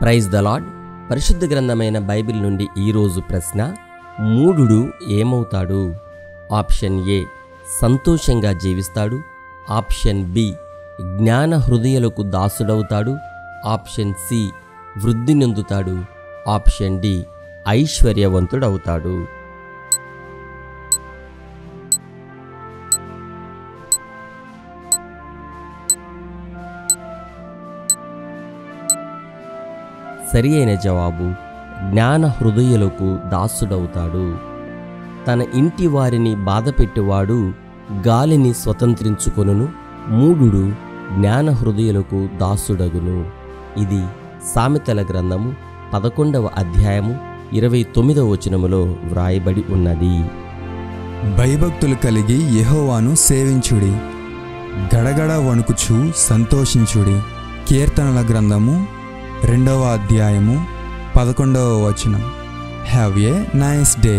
Praise the lord. పరిశుద్ధ గ్రంథమైన Bible నుండి ఈరోజు ప్రశ్న: మూఢుడు ఏమవుతాడు? ఆప్షన్ ఏ సంతోషంగా జీవిస్తాడు, ఆప్షన్ బి జ్ఞాన హృదయులకు దాసుడవుతాడు, ఆప్షన్ సి వృద్ధి నొందుతాడు, ఆప్షన్ డి ఐశ్వర్యవంతుడవుతాడు. సరి అయిన జవాబు జ్ఞాన హృదయులకు దాసుడవుతాడు. తన ఇంటి వారిని బాధపెట్టేవాడు గాలిని స్వతంత్రించుకొనును, మూఢుడు జ్ఞాన హృదయులకు దాసుడగును. ఇది సామెతల గ్రంథము 11వ అధ్యాయము 29వ వచనములో వ్రాయబడి ఉన్నది. భయభక్తులు కలిగి యెహోవాను సేవించుడి, గడగడ వణుకుచు సంతోషించుడి. కీర్తనల గ్రంథము 2వ అధ్యాయము 11వ వచనం. Have a nice day.